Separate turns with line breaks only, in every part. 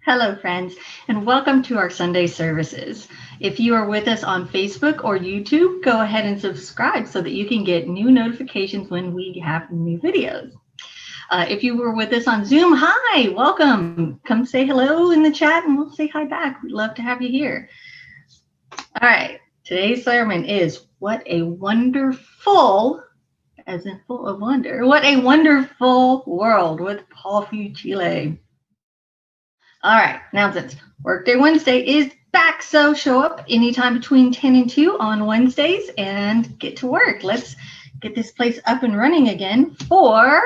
Hello, friends, and welcome to our Sunday services. If you are with us on Facebook or YouTube, go ahead and subscribe so that you can get new notifications when we have new videos. If you were with us on Zoom, hi, welcome. Come say hello in the chat and we'll say hi back. We'd love to have you here. All right, today's sermon is What a Wonderful, as in full of wonder, What a Wonderful World with Paul Fucile. All right, announcements. Workday Wednesday is back, so show up anytime between 10 and 2 on Wednesdays and get to work. Let's get this place up and running again for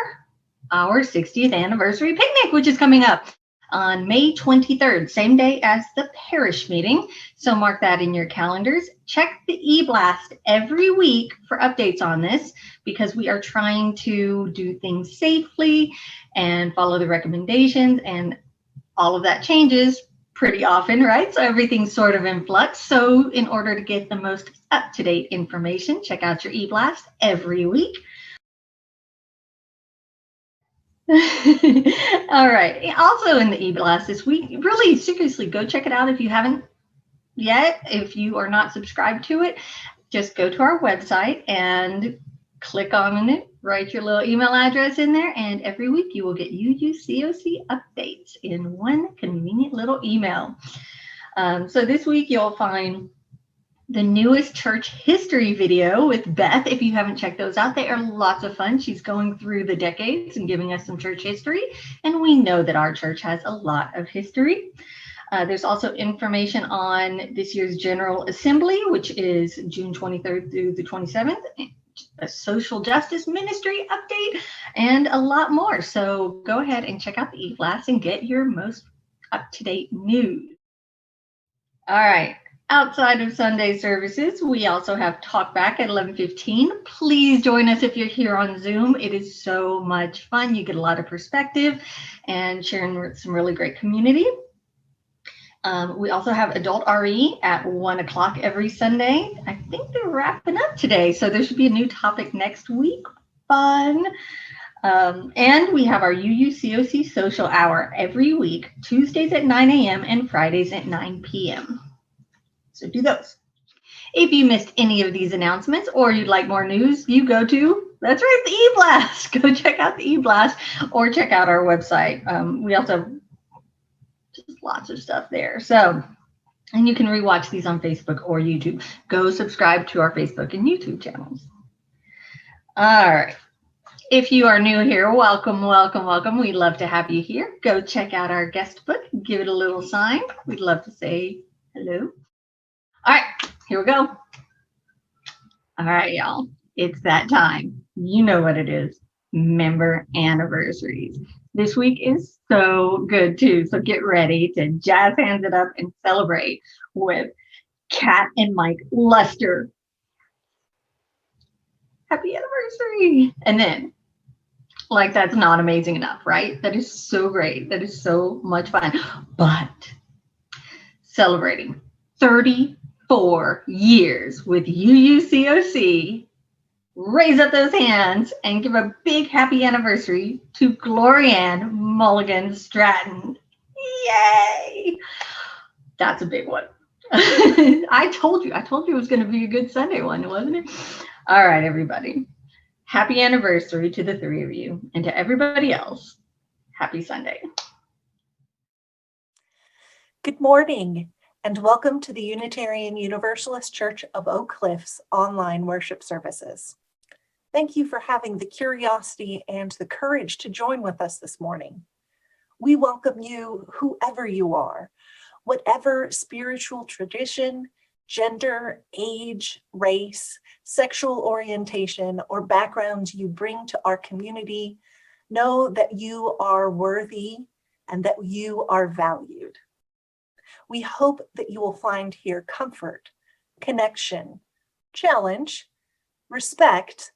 our 60th anniversary picnic, which is coming up on May 23rd, same day as the parish meeting. So mark that in your calendars. Check the e-blast every week for updates on this because we are trying to do things safely and follow the recommendations, and all of that changes pretty often, right? So everything's sort of in flux. So in order to get the most up-to-date information, check out your e-blast every week. All right. Also in the e-blast this week, really seriously, go check it out if you haven't yet. If you are not subscribed to it, just go to our website and click on it, write your little email address in there, and every week you will get UUCOC updates in one convenient little email. So this week you'll find the newest church history video with Beth. If you haven't checked those out, they are lots of fun. She's going through the decades and giving us some church history, and we know that our church has a lot of history. There's also information on this year's General Assembly, which is June 23rd through the 27th, a social justice ministry update, and a lot more. So go ahead and check out the e-blast and get your most up-to-date news. All right. Outside of Sunday services, we also have Talk Back at 11:15. Please join us if you're here on Zoom. It is so much fun. You get a lot of perspective and sharing some really great community. We also have Adult RE at 1 o'clock every Sunday. I think they're wrapping up today, so there should be a new topic next week. Fun. And we have our UUCOC social hour every week, Tuesdays at 9 a.m. and Fridays at 9 p.m. So do those. If you missed any of these announcements or you'd like more news, you go to, that's right, the e-blast. Go check out the e-blast or check out our website. We also have just lots of stuff there. So, and you can rewatch these on Facebook or YouTube. Go subscribe to our Facebook and YouTube channels. All right. If you are new here, welcome, welcome, welcome. We'd love to have you here. Go check out our guest book. Give it a little sign. We'd love to say hello. All right, here we go. All right, y'all. It's that time. You know what it is. Member anniversaries. This week is so good too. So get ready to jazz hands it up and celebrate with Kat and Mike Luster. Happy anniversary. And then, like, that's not amazing enough, right? That is so great. That is so much fun. But celebrating 34 years with UUCOC, raise up those hands and give a big happy anniversary to Glorianne Mulligan Stratton. Yay! That's a big one. I told you it was going to be a good Sunday one, wasn't it? All right, everybody. Happy anniversary to the three of you, and to everybody else, happy Sunday.
Good morning, and welcome to the Unitarian Universalist Church of Oak Cliffs online worship services. Thank you for having the curiosity and the courage to join with us this morning. We welcome you, whoever you are, whatever spiritual tradition, gender, age, race, sexual orientation, or background you bring to our community. Know that you are worthy and that you are valued. We hope that you will find here comfort, connection, challenge, respect,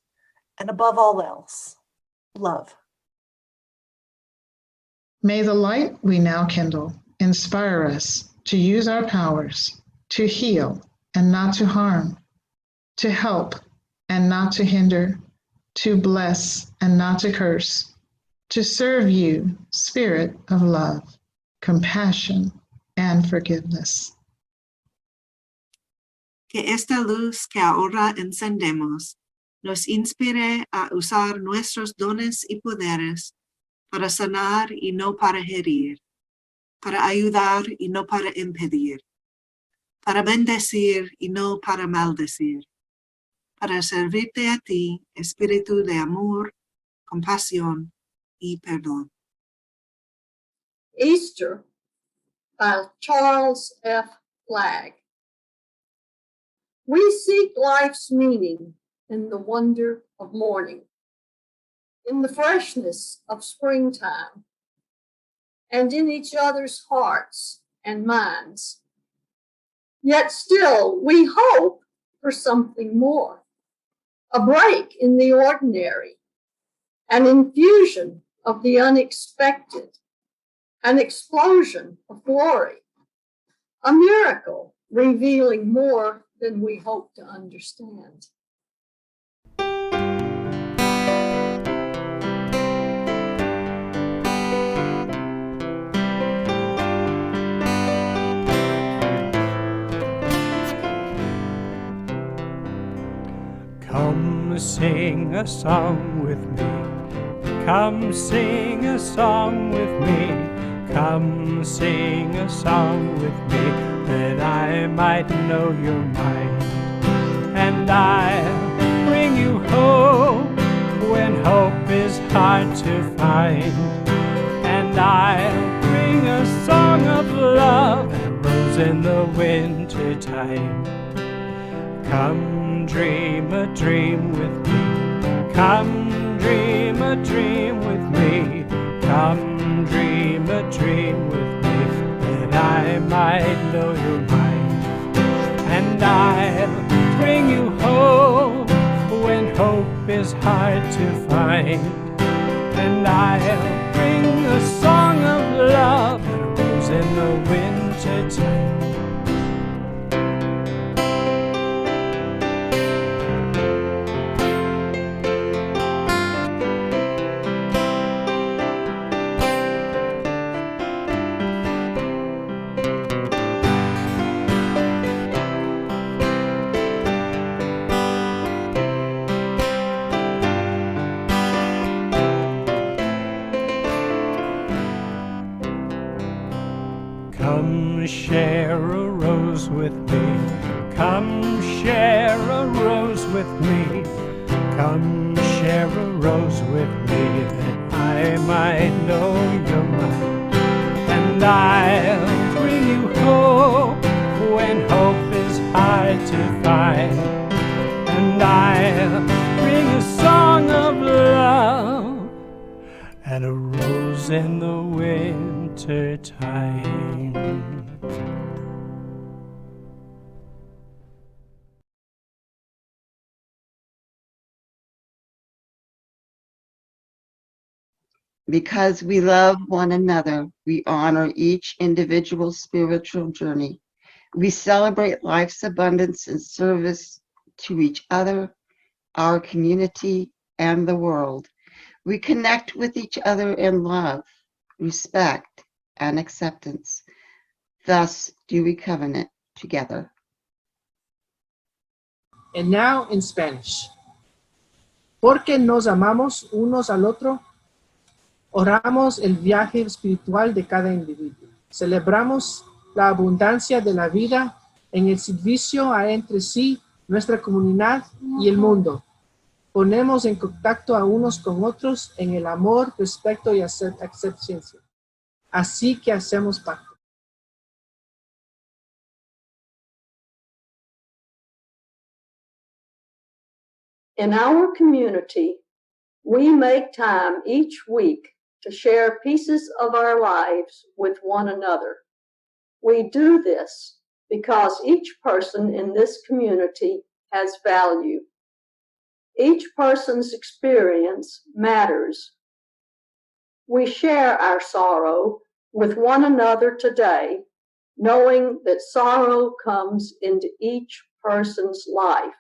and above all else, love.
May the light we now kindle inspire us to use our powers to heal and not to harm, to help and not to hinder, to bless and not to curse, to serve you, Spirit of love. compassion, and forgiveness.
Que esta luz que ahora encendemos nos inspire a usar nuestros dones y poderes para sanar y no para herir, para ayudar y no para impedir, para bendecir y no para maldecir, para servirte a ti, espíritu de amor, compasión y perdón.
Easter by Charles F. Flagg. We seek life's meaning in the wonder of morning, in the freshness of springtime, and in each other's hearts and minds. Yet still we hope for something more, a break in the ordinary, an infusion of the unexpected, an explosion of glory, a miracle revealing more than we hope to understand.
Come sing a song with me. Come sing a song with me. Come sing a song with me, that I might know your mind. And I'll bring you hope when hope is hard to find. And I'll bring a song of love that rose in the winter time. Come dream a dream with me. Come dream a dream with me. Come dream a dream with me, that I might know your mind. And I'll bring you hope when hope is hard to find. And I'll bring a song of love that rose in the winter time. Come share a rose with me. Come share a rose with me. Come share a rose with me, that I might know your mind. And I'll bring you hope when hope is hard to find. And I'll bring a song of love and a rose in the winter time.
Because we love one another, we honor each individual spiritual journey. We celebrate life's abundance and service to each other, our community, and the world. We connect with each other in love, respect, and acceptance. Thus do we covenant together.
And now in Spanish. Porque nos amamos unos al otro, oramos el viaje espiritual de cada individuo. Celebramos la abundancia de la vida en el servicio a entre sí, nuestra comunidad y el mundo. Ponemos en contacto a unos con otros en el amor, respeto y aceptación. Así que hacemos pacto.
In our community, we make time each week to share pieces of our lives with one another. We do this because each person in this community has value. Each person's experience matters. We share our sorrow with one another today, knowing that sorrow comes into each person's life,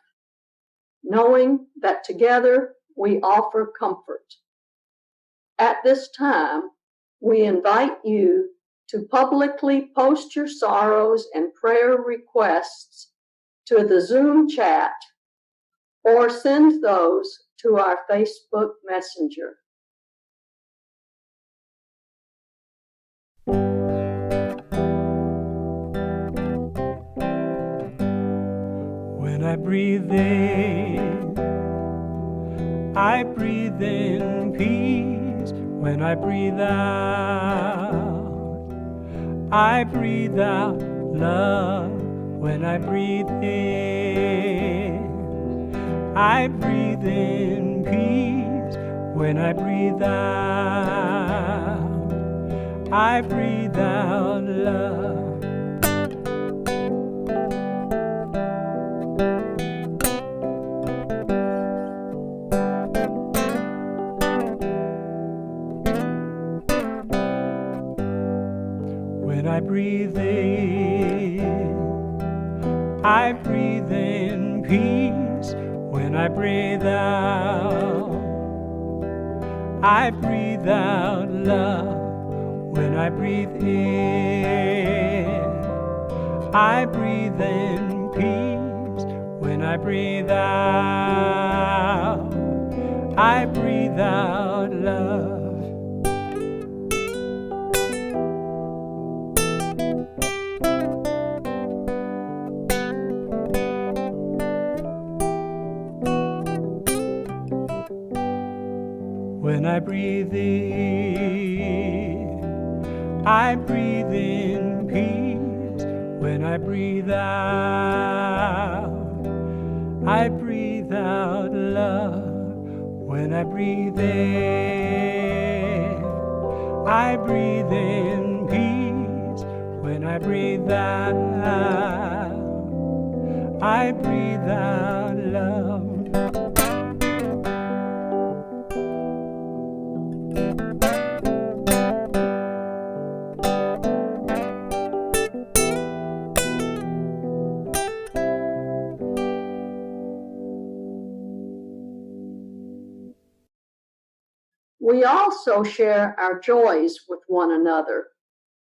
knowing that together we offer comfort. At this time, we invite you to publicly post your sorrows and prayer requests to the Zoom chat or send those to our Facebook Messenger.
When I breathe in, I breathe in peace. When I breathe out, I breathe out love. When I breathe in, I breathe in peace. When I breathe out, I breathe out love. When I breathe in, I breathe in peace. When I breathe out, I breathe out love. When I breathe in, I breathe in peace. When I breathe out, I breathe out love. When I breathe in, I breathe in peace. When I breathe out, I breathe out love. When I breathe in, I breathe in peace. When I breathe out, I breathe out love.
We also share our joys with one another,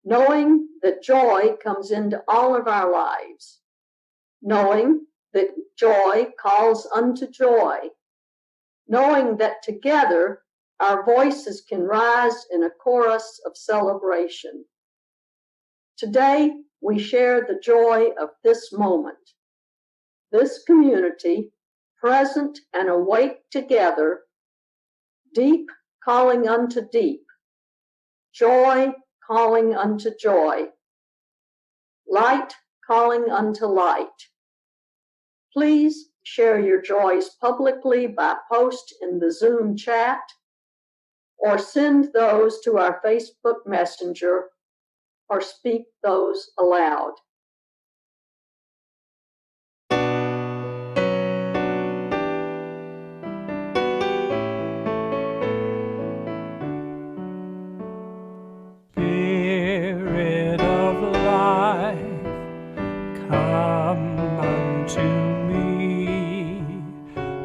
knowing that joy comes into all of our lives, knowing that joy calls unto joy, knowing that together our voices can rise in a chorus of celebration. Today, we share the joy of this moment, this community, present and awake together, deep calling unto deep, joy calling unto joy, light calling unto light. Please share your joys publicly by post in the Zoom chat or send those to our Facebook Messenger or speak those aloud.
Spirit of life, come unto me.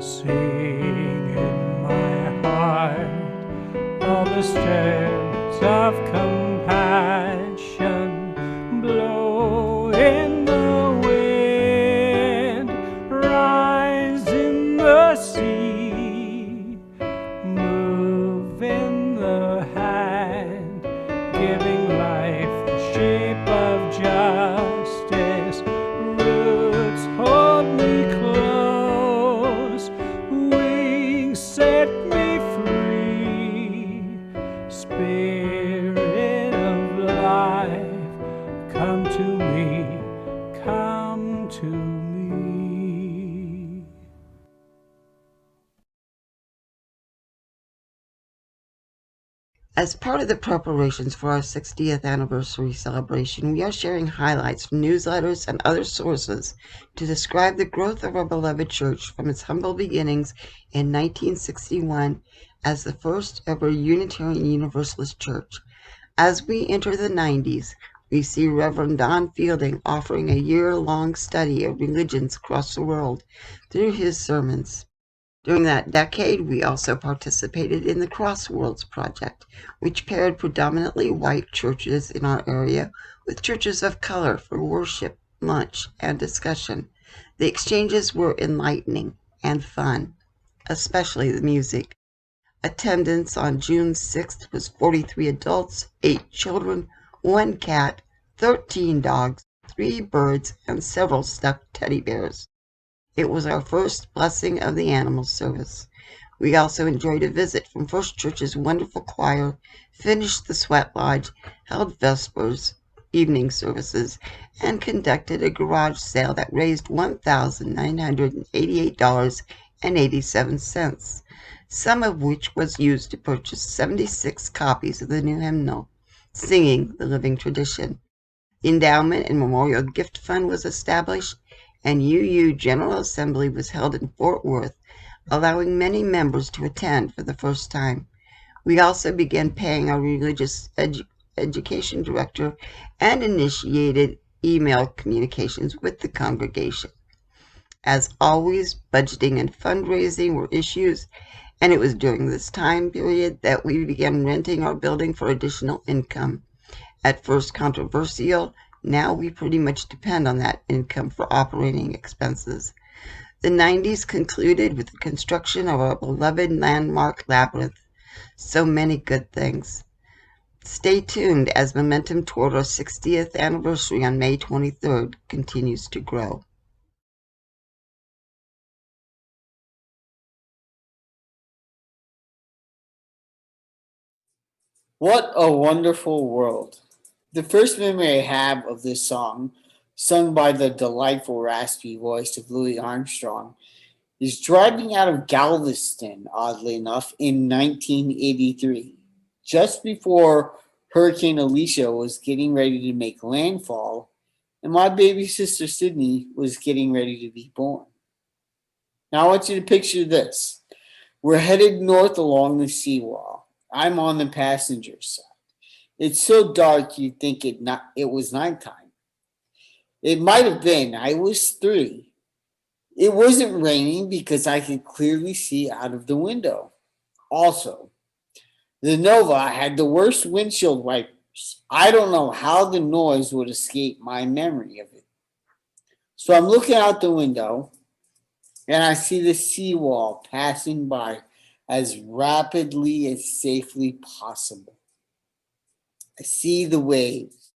Sing in my heart all the stars of compassion. Blow in the wind, rise in the sea, move in the hand, giving life the shape of justice. Roots hold me close, wings set me free. Spirit of life, come to me, come to me.
As part of the preparations for our 60th anniversary celebration, we are sharing highlights from newsletters and other sources to describe the growth of our beloved church from its humble beginnings in 1961 as the first ever Unitarian Universalist church. As we enter the 90s, we see Reverend Don Fielding offering a year-long study of religions across the world through his sermons. During that decade, we also participated in the Crossworlds Project, which paired predominantly white churches in our area with churches of color for worship, lunch, and discussion. The exchanges were enlightening and fun, especially the music. Attendance on June 6th was 43 adults, 8 children, 1 cat, 13 dogs, 3 birds, and several stuffed teddy bears. It was our first blessing of the animal service. We also enjoyed a visit from First Church's wonderful choir, finished the sweat lodge, held vespers, evening services, and conducted a garage sale that raised $1,988.87, some of which was used to purchase 76 copies of the new hymnal, Singing the Living Tradition. The Endowment and Memorial Gift Fund was established, and UU General Assembly was held in Fort Worth, allowing many members to attend for the first time. We also began paying our religious education director and initiated email communications with the congregation. As always, budgeting and fundraising were issues, and it was during this time period that we began renting our building for additional income. At first controversial, now we pretty much depend on that income for operating expenses. The 90s concluded with the construction of our beloved landmark labyrinth. So many good things. Stay tuned as momentum toward our 60th anniversary on May 23rd continues to grow.
What a wonderful world. The first memory I have of this song, sung by the delightful raspy voice of Louis Armstrong, is driving out of Galveston, oddly enough, in 1983, just before Hurricane Alicia was getting ready to make landfall, and my baby sister Sydney was getting ready to be born. Now I want you to picture this. We're headed north along the seawall. I'm on the passenger side. It's so dark you'd think it was nighttime. It might have been. I was 3. It wasn't raining because I could clearly see out of the window. Also, the Nova had the worst windshield wipers. I don't know how the noise would escape my memory of it. So I'm looking out the window and I see the seawall passing by as rapidly as safely possible. I see the waves.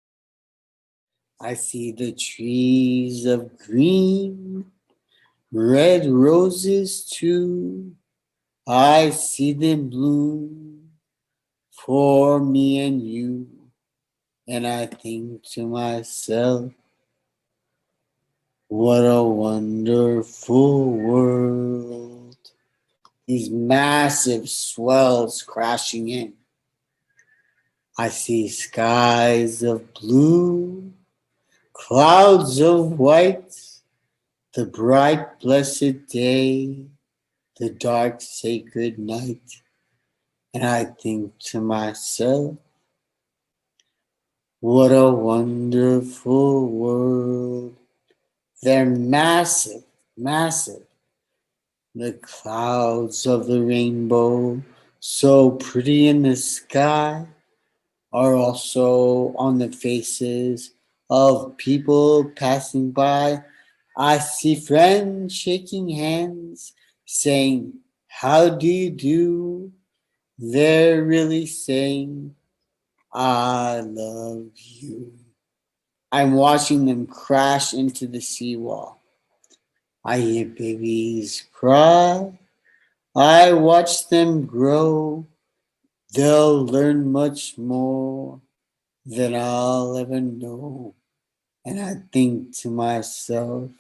I see the trees of green, red roses too. I see them bloom for me and you. And I think to myself, what a wonderful world. These massive swells crashing in. I see skies of blue, clouds of white, the bright blessed day, the dark sacred night. And I think to myself, what a wonderful world. They're massive, massive. The clouds of the rainbow, so pretty in the sky, are also on the faces of people passing by. I see friends shaking hands, saying, how do you do? They're really saying, I love you. I'm watching them crash into the seawall. I hear babies cry. I watch them grow. They'll learn much more than I'll ever know. And I think to myself,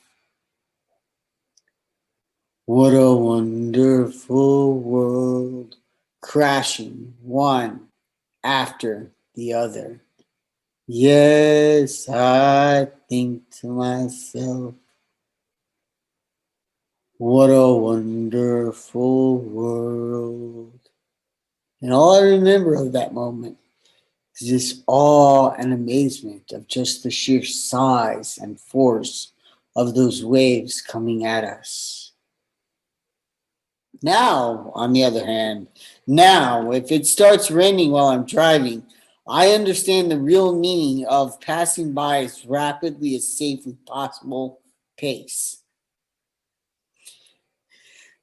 what a wonderful world, crashing one after the other. Yes, I think to myself, what a wonderful world. And all I remember of that moment is this awe and amazement of just the sheer size and force of those waves coming at us. Now, on the other hand, now, if it starts raining while I'm driving, I understand the real meaning of passing by as rapidly as safely possible pace.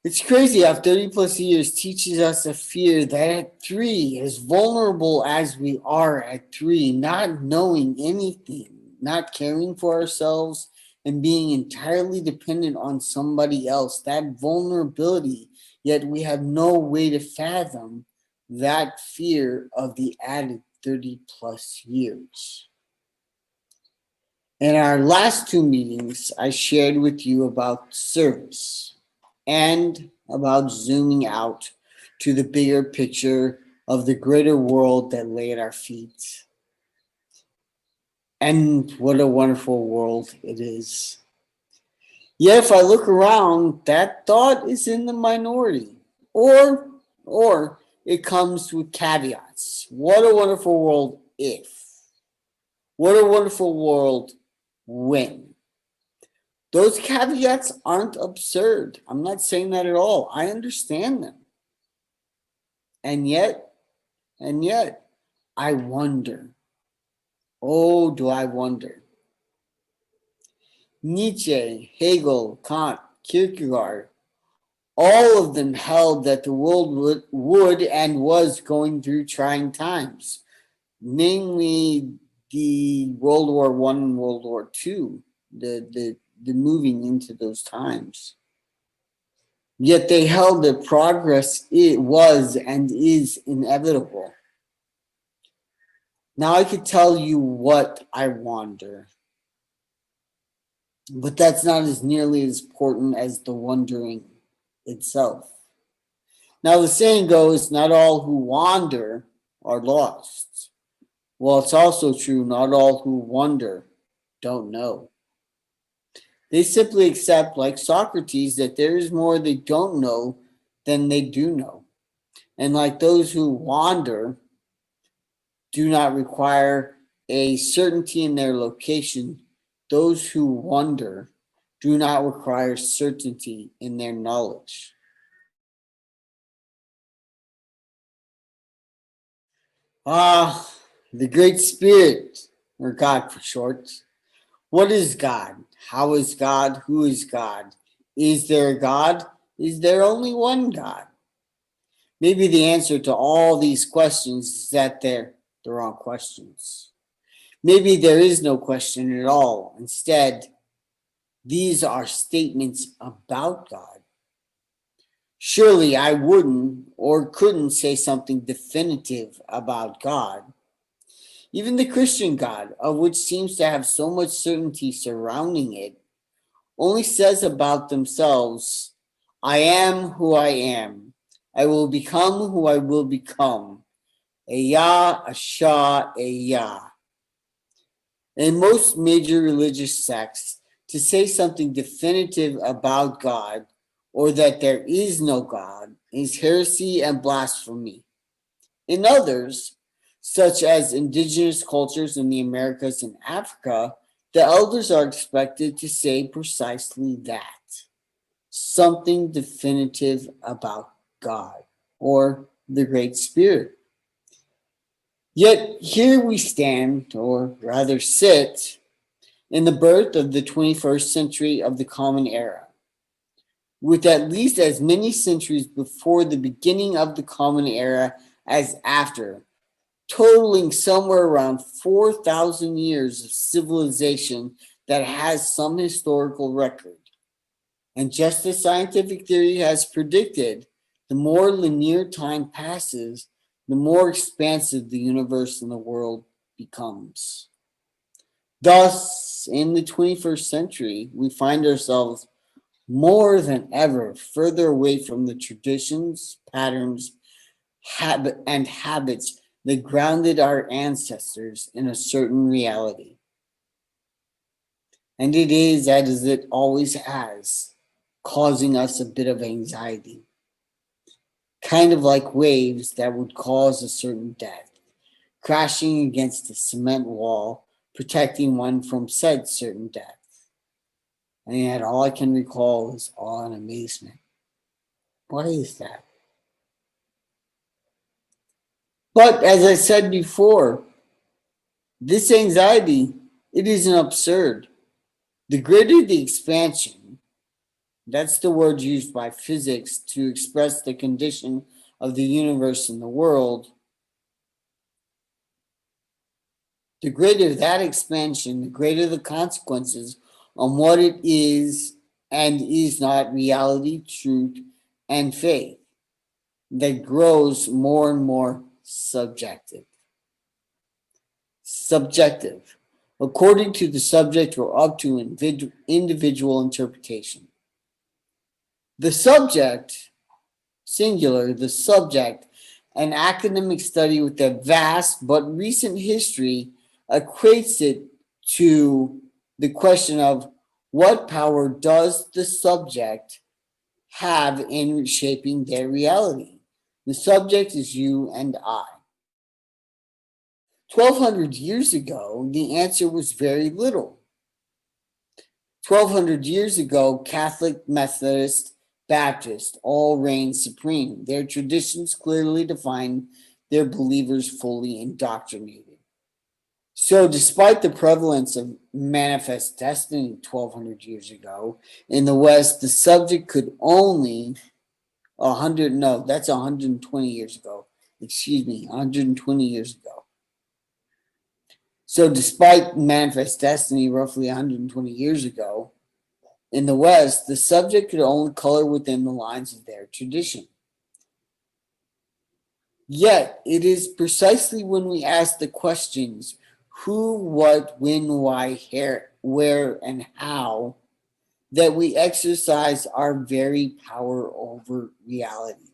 It's crazy how 30 plus years teaches us a fear that at 3, as vulnerable as we are at 3, not knowing anything, not caring for ourselves, and being entirely dependent on somebody else, that vulnerability, yet we have no way to fathom that fear of the added 30 plus years. In our last 2 meetings, I shared with you about service and about zooming out to the bigger picture of the greater world that lay at our feet. And what a wonderful world it is. Yet if I look around, that thought is in the minority. Or it comes with caveats. What a wonderful world if. What a wonderful world when. Those caveats aren't absurd. I'm not saying that at all. I understand them. And yet, I wonder. Oh, do I wonder. Nietzsche, Hegel, Kant, Kierkegaard, all of them held that the world would and was going through trying times, namely the World War I and World War II, the moving into those times. Yet they held that progress it was and is inevitable. Now I could tell you what I wonder, but that's not as nearly as important as the wondering itself. Now the saying goes, not all who wander are lost. Well, it's also true, not all who wonder don't know. They simply accept, like Socrates, that there is more they don't know than they do know. And like those who wander, do not require a certainty in their location, those who wonder do not require certainty in their knowledge. The Great Spirit, or God for short. What is God? How is God? Who is God? Is there a God? Is there only one God? Maybe the answer to all these questions is that they're the wrong questions. Maybe there is no question at all. Instead, these are statements about God. Surely I wouldn't or couldn't say something definitive about God. Even the Christian God, of which seems to have so much certainty surrounding it, only says about themselves, I am who I am. I will become who I will become. Eya, Asha, Eya. In most major religious sects, to say something definitive about God or that there is no God is heresy and blasphemy. In others, such as indigenous cultures in the Americas and Africa, the elders are expected to say precisely that. Something definitive about God or the Great Spirit. Yet here we stand, or rather sit, in the birth of the 21st century of the Common Era, with at least as many centuries before the beginning of the Common Era as after, totaling somewhere around 4,000 years of civilization that has some historical record. And just as scientific theory has predicted, the more linear time passes, the more expansive the universe and the world becomes. Thus, in the 21st century, we find ourselves more than ever further away from the traditions, patterns, and habits that grounded our ancestors in a certain reality. And it is, as it always has, causing us a bit of anxiety. Kind of like waves that would cause a certain death, crashing against a cement wall, protecting one from said certain death. And yet all I can recall is awe and amazement. Why is that? But as I said before, this anxiety, it isn't absurd. The greater the expansion, that's the word used by physics to express the condition of the universe and the world. The greater that expansion, the greater the consequences on what it is and is not reality, truth, and faith. That grows more and more subjective. Subjective, according to the subject or up to individual interpretation. The subject, singular, the subject, an academic study with a vast but recent history equates it to the question of what power does the subject have in shaping their reality? The subject is you and I. 1,200 years ago, the answer was very little. 1,200 years ago, Catholic, Methodist, Baptist all reigned supreme. Their traditions clearly defined their believers fully indoctrinated. So despite the prevalence of manifest destiny 1,200 years ago, in the West, the subject could only 120 years ago. 120 years ago. So despite manifest destiny roughly 120 years ago, in the West, the subject could only color within the lines of their tradition. Yet, it is precisely when we ask the questions who, what, when, why, where, and how that we exercise our very power over reality.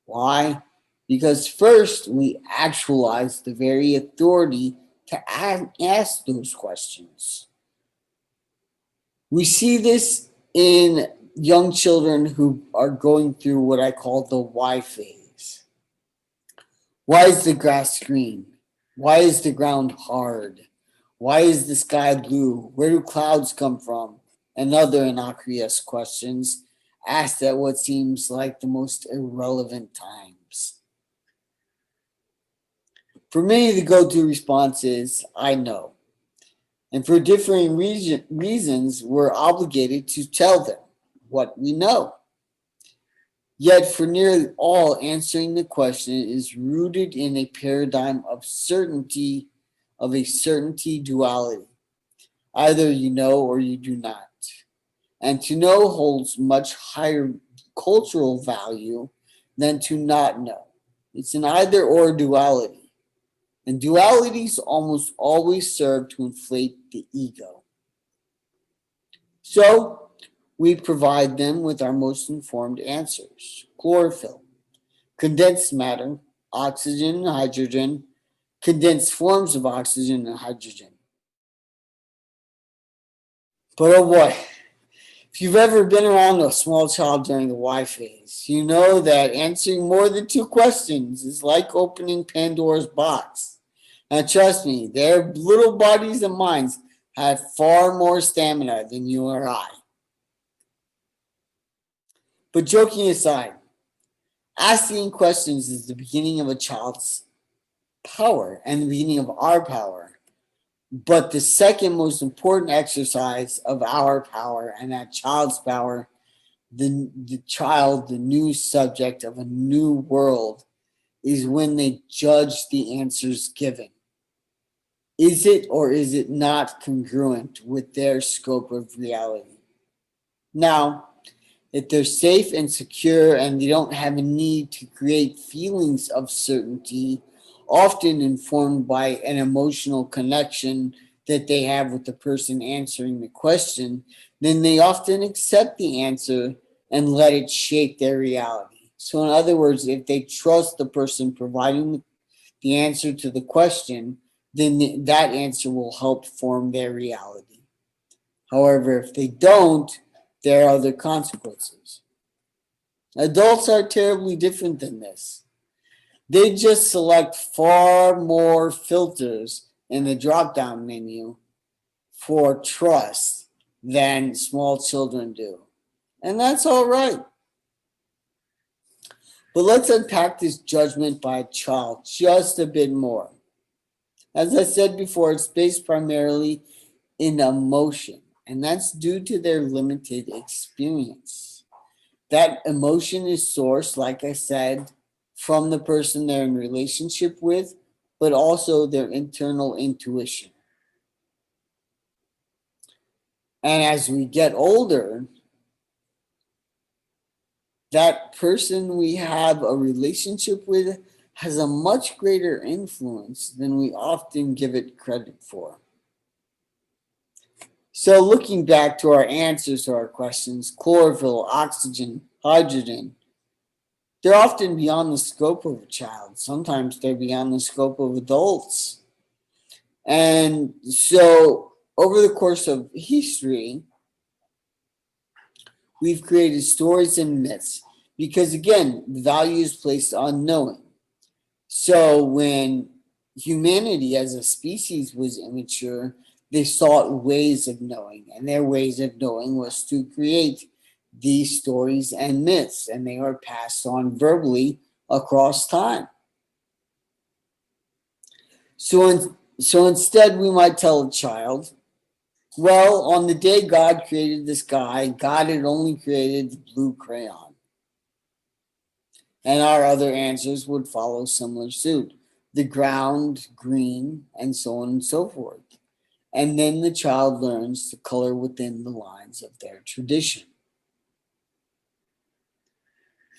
Why? Because first, we actualize the very authority to ask those questions. We see this in young children who are going through what I call the why phase. Why is the grass green? Why is the ground hard? Why is the sky blue? Where do clouds come from? And other innocuous questions asked at what seems like the most irrelevant times. For many, the go-to response is, I know. And for differing reasons, we're obligated to tell them what we know. Yet for nearly all, answering the question is rooted in a paradigm of certainty, of a certainty duality. Either you know or you do not. And to know holds much higher cultural value than to not know. It's an either or duality. And dualities almost always serve to inflate the ego. So we provide them with our most informed answers. Chlorophyll, condensed matter, oxygen and hydrogen, condensed forms of oxygen and hydrogen. But oh boy, if you've ever been around a small child during the why phase, you know that answering more than two questions is like opening Pandora's box. Now trust me, their little bodies and minds have far more stamina than you or I. But joking aside, asking questions is the beginning of a child's power and the beginning of our power. But the second most important exercise of our power and that child's power, the child, the new subject of a new world, is when they judge the answers given. Is it or is it not congruent with their scope of reality? Now, if they're safe and secure and they don't have a need to create feelings of certainty, often informed by an emotional connection that they have with the person answering the question, then they often accept the answer and let it shape their reality. So in other words, if they trust the person providing the answer to the question, then that answer will help form their reality. However, if they don't, there are other consequences. Adults are terribly different than this. They just select far more filters in the drop-down menu for trust than small children do. And that's all right. But let's unpack this judgment by a child just a bit more. As I said before, it's based primarily in emotion, and that's due to their limited experience. That emotion is sourced, like I said, from the person they're in relationship with, but also their internal intuition. And as we get older, that person we have a relationship with has a much greater influence than we often give it credit for. So looking back to our answers to our questions, chlorophyll, oxygen, hydrogen, they're often beyond the scope of a child. Sometimes they're beyond the scope of adults. And so over the course of history, we've created stories and myths because, again, the value is placed on knowing. So when humanity as a species was immature, they sought ways of knowing, and their ways of knowing was to create these stories and myths, and they were passed on verbally across time. So instead, we might tell a child, well, on the day God created the sky, God had only created the blue crayon. And our other answers would follow similar suit. The ground, green, and so on and so forth. And then the child learns to color within the lines of their tradition.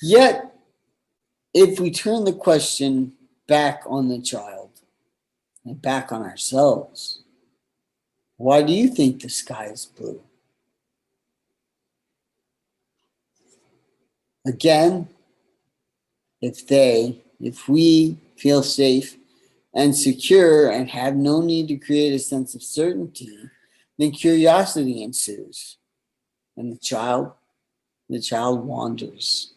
Yet, if we turn the question back on the child and back on ourselves, why do you think the sky is blue? Again, if we feel safe and secure and have no need to create a sense of certainty, then curiosity ensues. And the child wanders.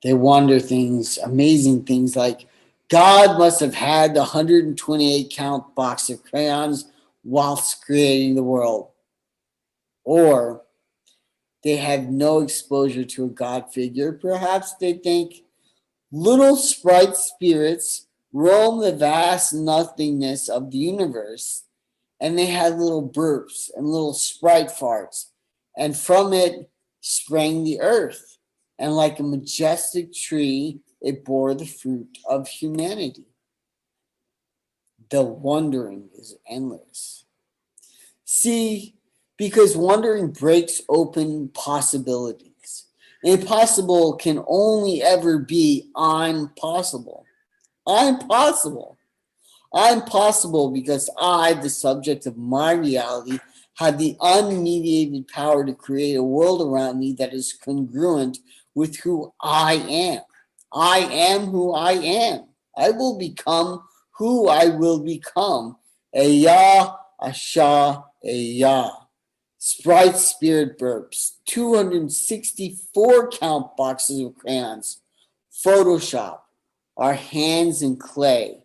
They wander things, amazing things like, God must have had the 128 count box of crayons whilst creating the world. Or they have no exposure to a God figure. Perhaps they think little sprite spirits roam the vast nothingness of the universe, and they had little burps and little sprite farts, and from it sprang the earth, and like a majestic tree, it bore the fruit of humanity. The wondering is endless. See, because wondering breaks open possibilities. Impossible can only ever be I'm possible. I'm possible. I'm possible because I, the subject of my reality, have the unmediated power to create a world around me that is congruent with who I am. I am who I am. I will become who I will become. Eya, Asha, Eya. Sprite spirit burps, 264 count boxes of crayons, Photoshop, our hands in clay.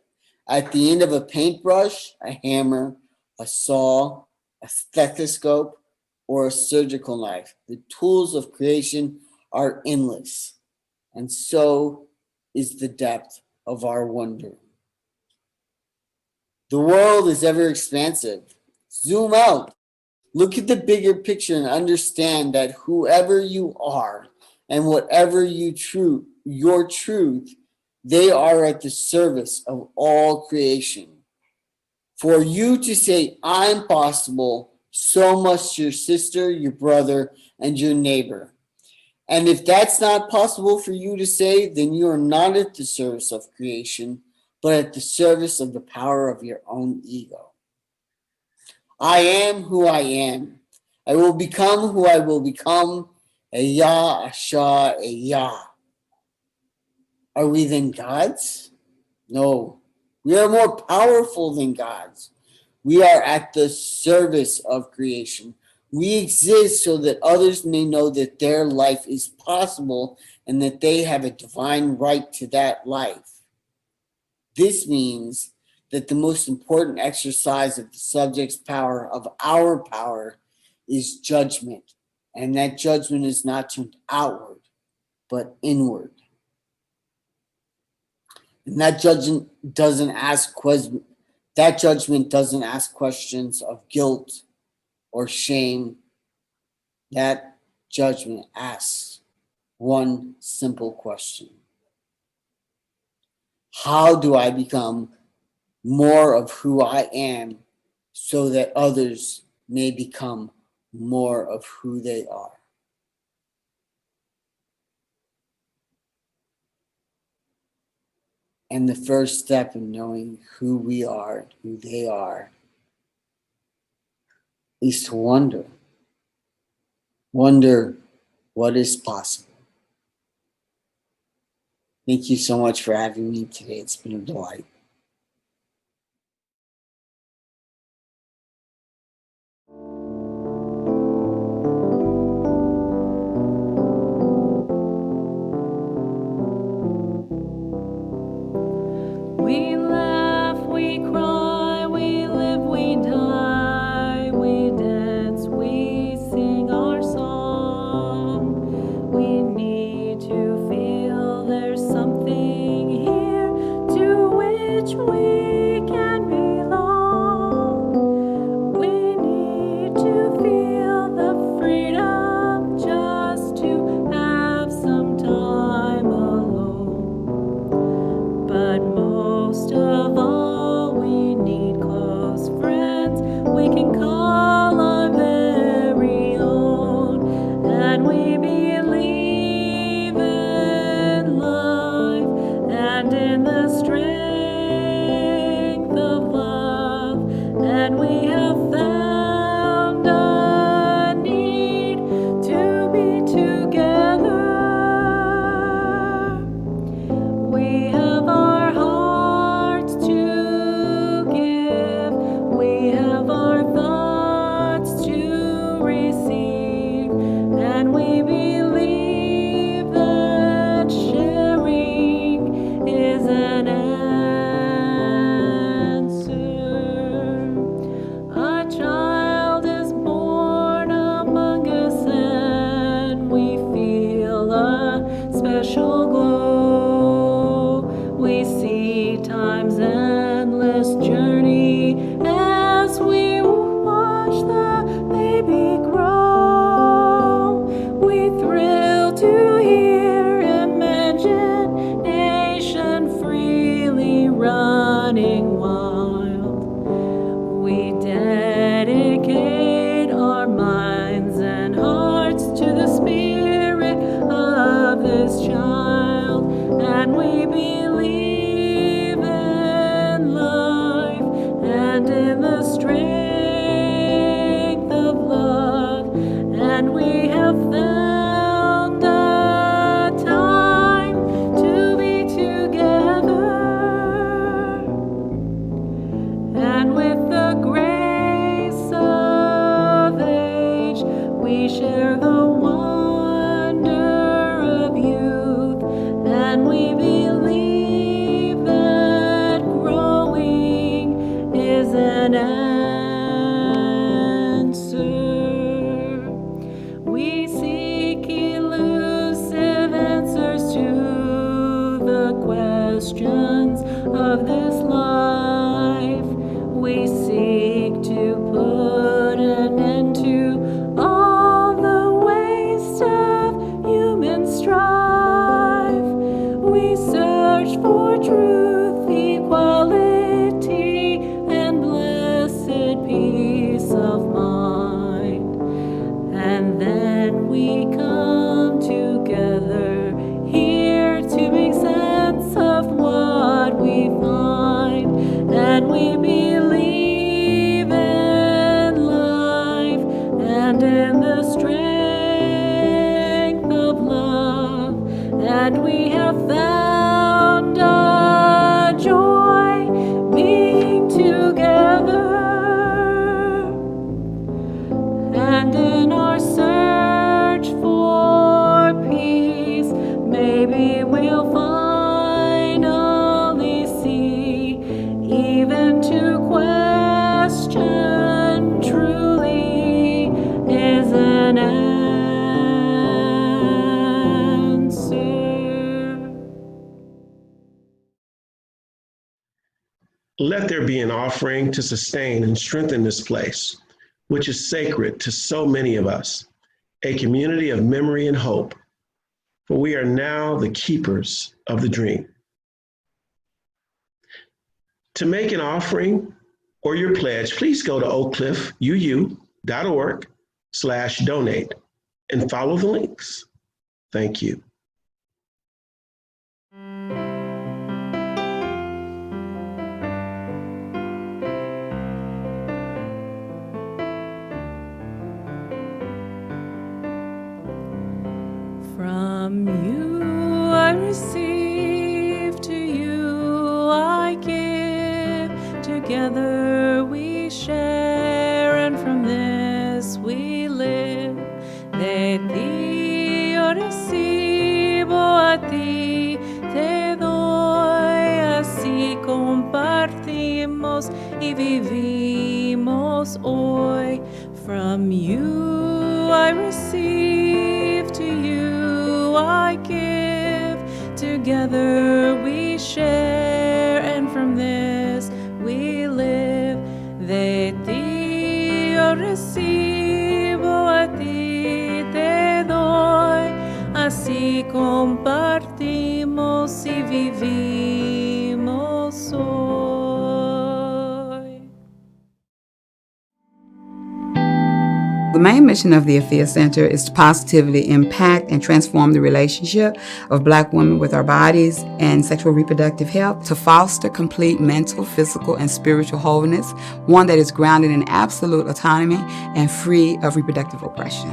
At the end of a paintbrush, a hammer, a saw, a stethoscope, or a surgical knife. The tools of creation are endless, and so is the depth of our wonder. The world is ever expansive. Zoom out. Look at the bigger picture and understand that whoever you are and whatever your truth, they are at the service of all creation. For you to say, I'm possible, so must your sister, your brother, and your neighbor. And if that's not possible for you to say, then you are not at the service of creation, but at the service of the power of your own ego. I am who I am. I will become who I will become. Eya, Asha, Eya. Are we then gods? No. We are more powerful than gods. We are at the service of creation. We exist so that others may know that their life is possible and that they have a divine right to that life. This means that the most important exercise of the subject's power, of our power, is judgment. And that judgment is not turned outward, but inward. And that judgment doesn't ask questions of guilt or shame. That judgment asks one simple question: how do I become more of who I am so that others may become more of who they are? And the first step in knowing who we are, who they are, is to wonder what is possible. Thank you so much for having me today. It's been a delight.
We laugh, we cry, we live, we die, we dance, we sing our song. We need to feel there's something here to which we can belong. We need to feel the freedom just to have some time alone. But most of all, we need close friends we can call our very own. And we believe in life and in the strength of love. And we have found a need to be together. We have our hearts to give. We have our thoughts to receive. And we believe that sharing is an answer. A child is born among us, and we feel a special glow. We see time's endless journey as we watch the baby grow. We thrill to hear imagination freely running wild. We dedicate our minds and hearts to the spirit of this child, and we believe in life and in the strength of love. And we have found a time to be together. And with the grace of age, we share the wonder of youth. And we believe that growing is an answer. We seek elusive answers to the questions of this life. We seek to put an end to all the waste of human strife. We search for truth, equality, and blessed peace of mind. And then we come together here to make sense of what we find. And we believe in life and in the strength of love. And we have found a joy being together. And in our search for peace, maybe we'll finally see, even to question truly is an answer.
let there be an offering to sustain and strengthen this place, which is sacred to so many of us, a community of memory and hope, for we are now the keepers of the dream. To make an offering or your pledge, please go to oakcliffuu.org/donate and follow the links. Thank you.
From you I receive, to you I give. Together we share, and from this we live. De ti yo recibo, a ti te doy. Así compartimos y vivimos hoy. From you I receive, to you I give. Together we share, and from this we live. De ti yo recibo, a ti te doy. Así compartimos y vivimos hoy.
The main mission of the Afia Center is to positively impact and transform the relationship of Black women with our bodies and sexual reproductive health, to foster complete mental, physical, and spiritual wholeness, one that is grounded in absolute autonomy and free of reproductive oppression.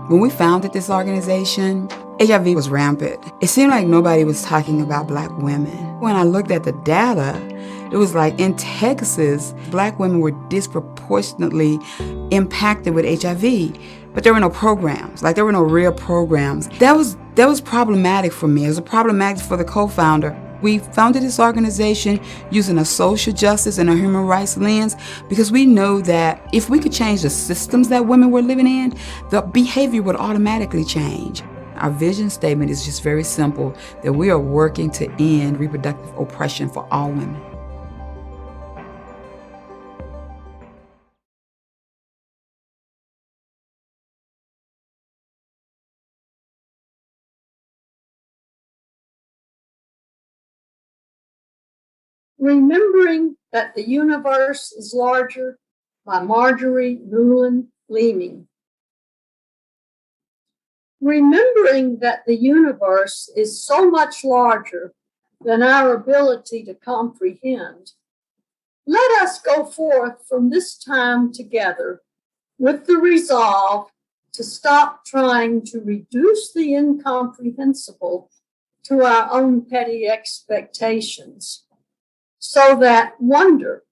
When we founded this organization, HIV was rampant. It seemed like nobody was talking about Black women. When I looked at the data, it was like in Texas, Black women were disproportionately impacted with HIV, but there were no programs. Like, there were no real programs. That was problematic for me. It was problematic for the co-founder. We founded this organization using a social justice and a human rights lens because we know that if we could change the systems that women were living in, the behavior would automatically change. Our vision statement is just very simple, that we are working to end reproductive oppression for all women.
Remembering that the universe is larger, by Marjorie Newland Leeming. Remembering that the universe is so much larger than our ability to comprehend, let us go forth from this time together with the resolve to stop trying to reduce the incomprehensible to our own petty expectations, so that wonder,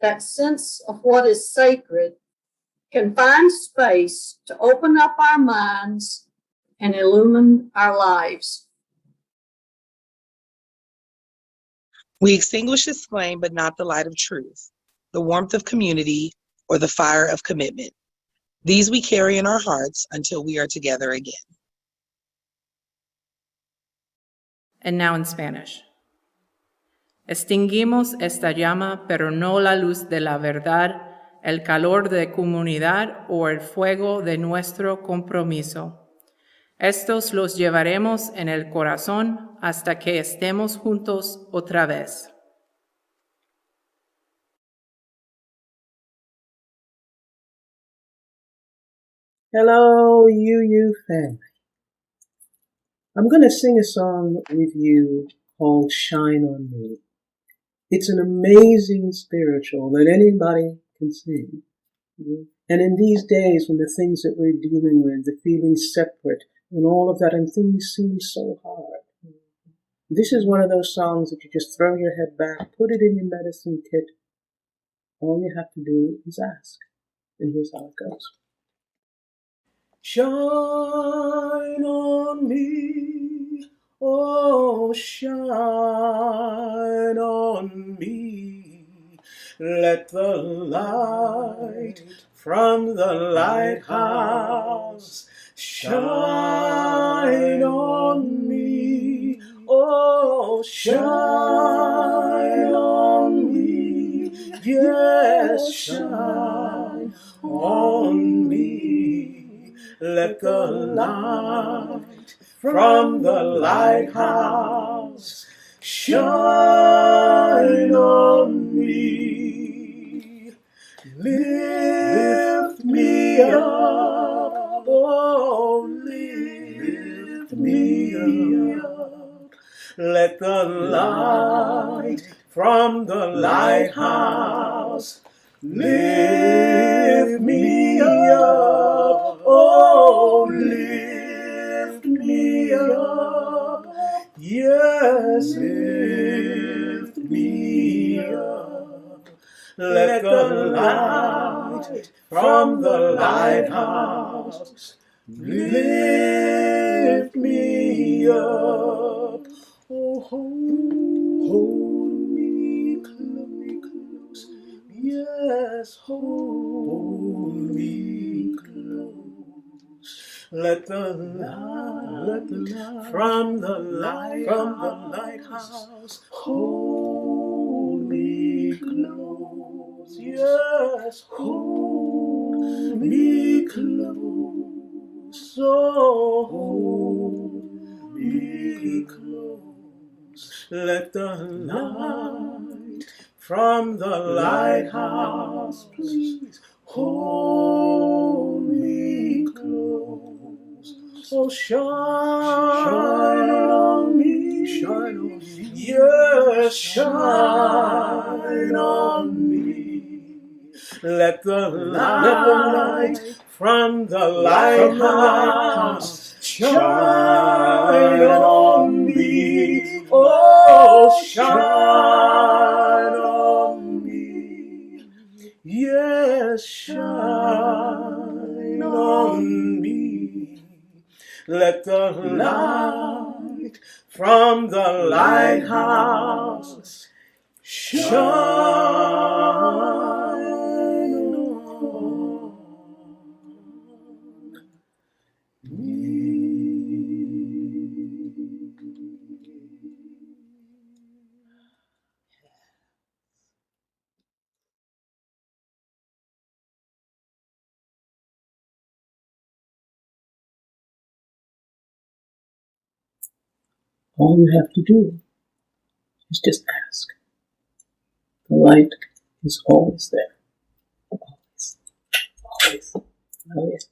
that sense of what is sacred, can find space to open up our minds and illumine our lives.
We extinguish this flame, but not the light of truth, the warmth of community, or the fire of commitment. These we carry in our hearts until we are together again.
And now in Spanish. Extinguimos esta llama, pero no la luz de la verdad, el calor de comunidad o el fuego de nuestro compromiso. Estos los llevaremos en el corazón hasta que estemos juntos otra vez.
Hello, UU family. I'm going to sing a song with you called Shine on Me. It's an amazing spiritual that anybody can sing. And in these days when the things that we're dealing with, the feeling separate and all of that, and things seem so hard, this is one of those songs that you just throw your head back, put it in your medicine kit. All you have to do is ask. And here's how it goes. Shine on me, oh shine on me. Let the light from the lighthouse shine on me, oh shine on me.
Let the light from the lighthouse shine on me. Lift me up, oh, lift me up. Let the light from the lighthouse lift me up, oh, lift me up. Yes, lift me up. Let the light from the lighthouse lift me up. Oh, hold me close. Yes, hold me close. Let the light from the lighthouse hold me close. Yes, hold me close. Oh, hold me close. Let the light from the lighthouse, please hold me close. Oh, shine on me, shine on me. Yes, shine on me. Let the light from the lighthouse shine on me. Oh, shine on me. Yes, shine on me. Let the light from the lighthouse shine on me.
All you have to do is just ask. The light is always there. Always. Always. Always.